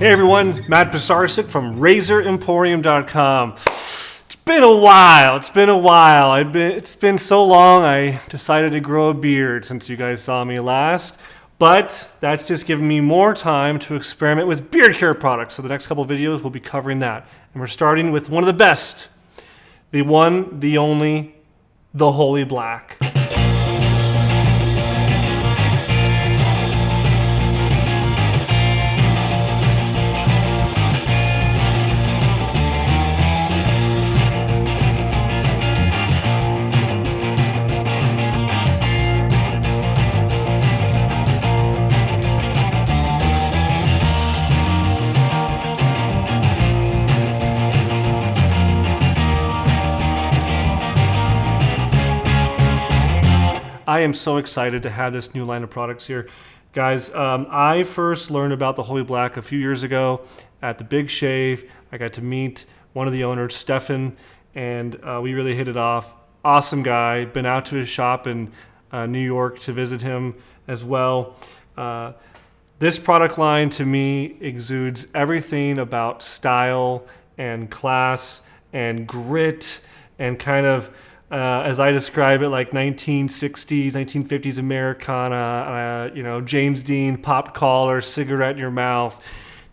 Hey everyone, Matt Pisarcik from RazorEmporium.com. It's been a while. It's been so long I decided to grow a beard since you guys saw me last. But that's just given me more time to experiment with beard care products. So the next couple of videos we'll be covering that. And we're starting with one of the best. The one, the only, the Holy Black. I am so excited to have this new line of products here. Guys, I first learned about the Holy Black a few years ago at the Big Shave. I got to meet one of the owners, Stefan, and we really hit it off. Awesome guy. Been out to his shop in New York to visit him as well. This product line to me exudes everything about style and class and grit and kind of as I describe it, like 1960s, 1950s Americana, James Dean, pop collar, cigarette in your mouth.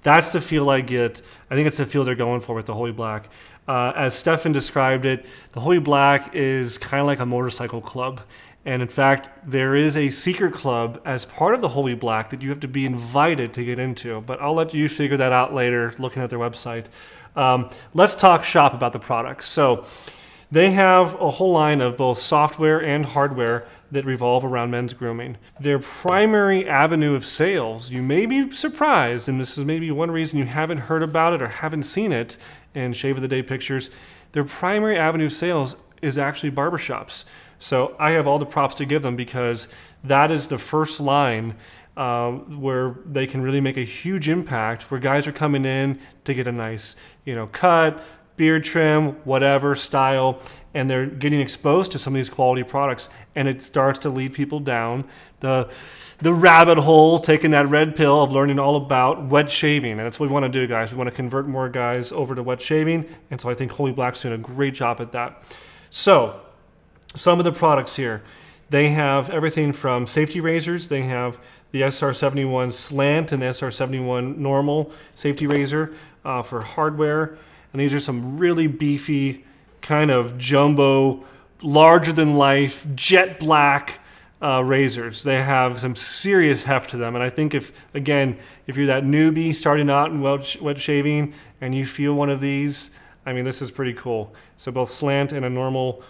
That's the feel I get. I think it's the feel they're going for with the Holy Black. As Stefan described it, the Holy Black is kind of like a motorcycle club. And in fact, there is a secret club as part of the Holy Black that you have to be invited to get into. But I'll let you figure that out later looking at their website. Let's talk shop about the products. So they have a whole line of both software and hardware that revolve around men's grooming. Their primary avenue of sales, you may be surprised, and this is maybe one reason you haven't heard about it or haven't seen it in Shave of the Day pictures, their primary avenue of sales is actually barbershops. So I have all the props to give them because that is the first line where they can really make a huge impact, where guys are coming in to get a nice cut, beard trim, whatever style, and they're getting exposed to some of these quality products, and it starts to lead people down the rabbit hole, taking that red pill of learning all about wet shaving. And that's what we want to do, guys. We want to convert more guys over to wet shaving, and so I think Holy Black's doing a great job at that. So some of the products here, they have everything from safety razors. They have the SR71 slant and the SR71 normal safety razor for hardware. And these are some really beefy, kind of jumbo, larger than life, jet black razors. They have some serious heft to them. And I think if you're that newbie starting out in wet shaving and you feel one of these, I mean, this is pretty cool. So both slant and a normal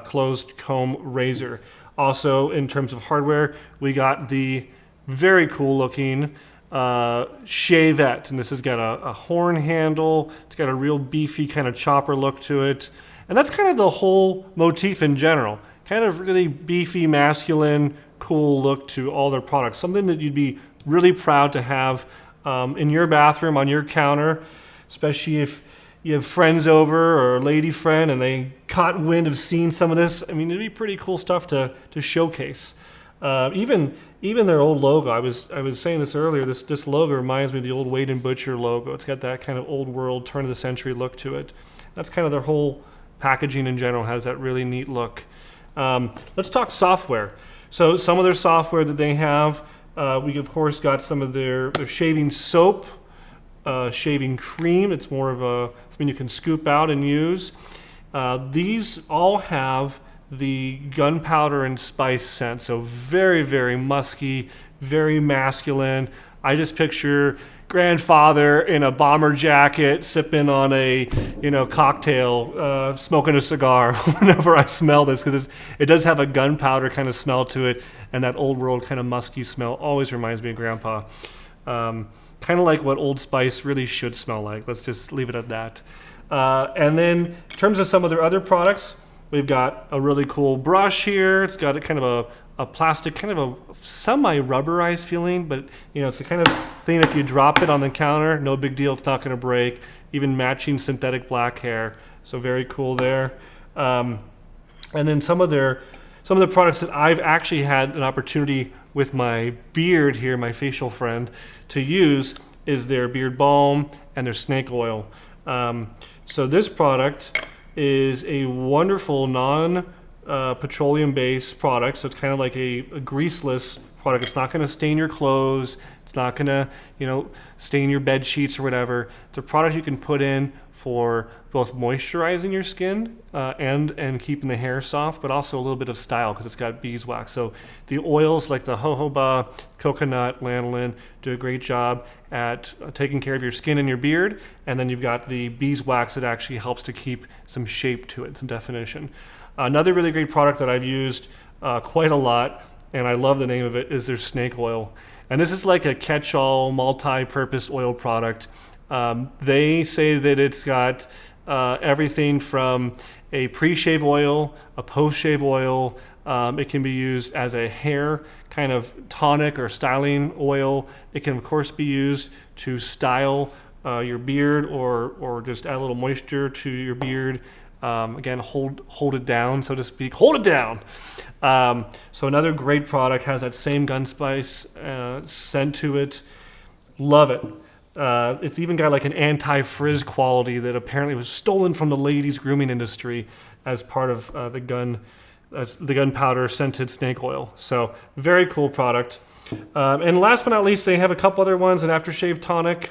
closed comb razor. Also, in terms of hardware, we got the very cool looking Shavette, and this has got a horn handle. It's got a real beefy kind of chopper look to it, and that's kind of the whole motif in general. Kind of really beefy, masculine, cool look to all their products. Something that you'd be really proud to have in your bathroom, on your counter, especially if you have friends over or a lady friend and they caught wind of seeing some of this. I mean, it'd be pretty cool stuff to showcase. Even their old logo, I was saying this earlier, this logo reminds me of the old Wade and Butcher logo. It's got that kind of old world, turn of the century look to it. That's kind of their whole packaging in general, has that really neat look. Let's talk software. So some of their software that they have, we of course got some of their shaving soap, shaving cream. It's more of something you can scoop out and use. These all have the Gunpowder and Spice scent, so very, very musky, very masculine. I just picture grandfather in a bomber jacket sipping on a cocktail, smoking a cigar whenever I smell this, because it does have a gunpowder kind of smell to it, and that old world kind of musky smell always reminds me of Grandpa. Kind of like what Old Spice really should smell like. Let's just leave it at that. And then in terms of some of their other products, we've got a really cool brush here. It's got a kind of a plastic, kind of a semi-rubberized feeling, but it's the kind of thing if you drop it on the counter, no big deal, it's not going to break. Even matching synthetic black hair, so very cool there. And then some of the products that I've actually had an opportunity with my beard here, my facial friend, to use is their beard balm and their snake oil. So this product is a wonderful non-petroleum based product. So it's kind of like a greaseless product. It's not going to stain your clothes. It's not going to, stain your bed sheets or whatever. It's a product you can put in for both moisturizing your skin and keeping the hair soft, but also a little bit of style because it's got beeswax. So the oils like the jojoba, coconut, lanolin do a great job at taking care of your skin and your beard. And then you've got the beeswax that actually helps to keep some shape to it, some definition. Another really great product that I've used quite a lot, and I love the name of it, is their snake oil. And this is like a catch-all, multi-purpose oil product. They say that it's got everything from a pre-shave oil, a post-shave oil. It can be used as a hair kind of tonic or styling oil. It can, of course, be used to style your beard or just add a little moisture to your beard. Again, hold it down, so to speak. Hold it down. So another great product, has that same gun spice scent to it. Love it. It's even got like an anti-frizz quality that apparently was stolen from the ladies grooming industry as part of the gunpowder scented snake oil. So very cool product. And last but not least, they have a couple other ones, an aftershave tonic,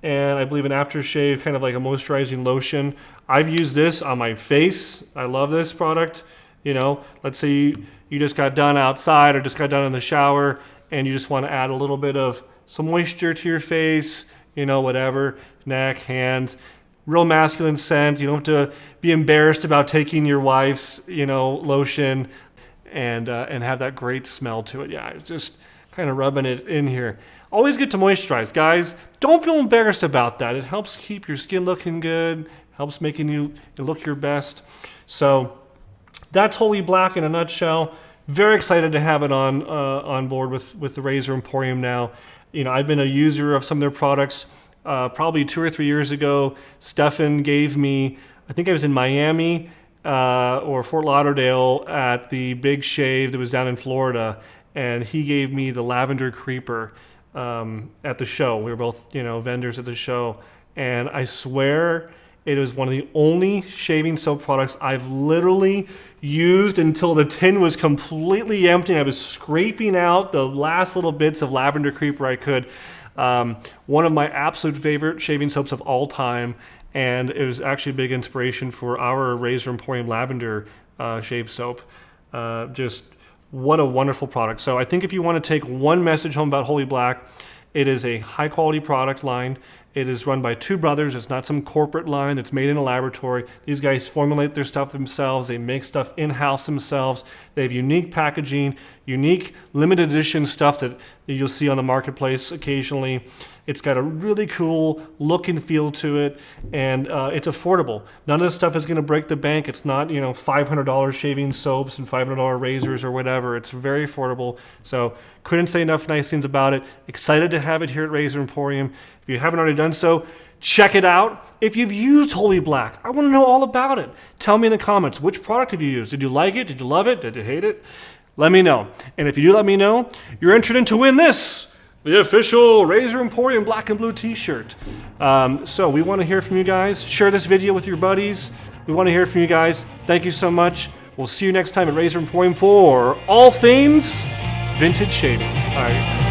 and I believe an aftershave kind of like a moisturizing lotion. I've used this on my face. I love this product. Let's say you just got done outside or just got done in the shower and you just want to add a little bit of some moisture to your face, whatever, neck, hands, real masculine scent. You don't have to be embarrassed about taking your wife's, lotion and have that great smell to it. Yeah, just kind of rubbing it in here. Always get to moisturize, guys. Don't feel embarrassed about that. It helps keep your skin looking good, helps making you look your best. So that's Holy Black in a nutshell. Very excited to have it on board with the Razor Emporium now. I've been a user of some of their products. Probably 2 or 3 years ago, Stefan gave me, I think I was in Miami or Fort Lauderdale at the Big Shave that was down in Florida, and he gave me the Lavender Creeper at the show. We were both, vendors at the show, and I swear it was one of the only shaving soap products I've literally used until the tin was completely empty. I was scraping out the last little bits of Lavender Creeper I could. One of my absolute favorite shaving soaps of all time, and it was actually a big inspiration for our Razor Emporium Lavender shave soap. Just what a wonderful product. So I think if you want to take one message home about Holy Black, it is a high quality product line. It is run by two brothers. It's not some corporate line that's made in a laboratory. These guys formulate their stuff themselves. They make stuff in-house themselves. They have unique packaging, unique limited edition stuff that you'll see on the marketplace occasionally. It's got a really cool look and feel to it, and it's affordable. None of this stuff is going to break the bank. It's not, $500 shaving soaps and $500 razors or whatever. It's very affordable. So couldn't say enough nice things about it. Excited to have it here at Razor Emporium. If you haven't already done so, check it out. If you've used Holy Black, I want to know all about it. Tell me in the comments, which product have you used? Did you like it? Did you love it? Did you hate it? Let me know. And if you do let me know, you're entered in to win this, the official Razor Emporium black and blue t-shirt. So we want to hear from you guys. Share this video with your buddies. We want to hear from you guys. Thank you so much. We'll see you next time at Razor Emporium for all things vintage shaving. All right.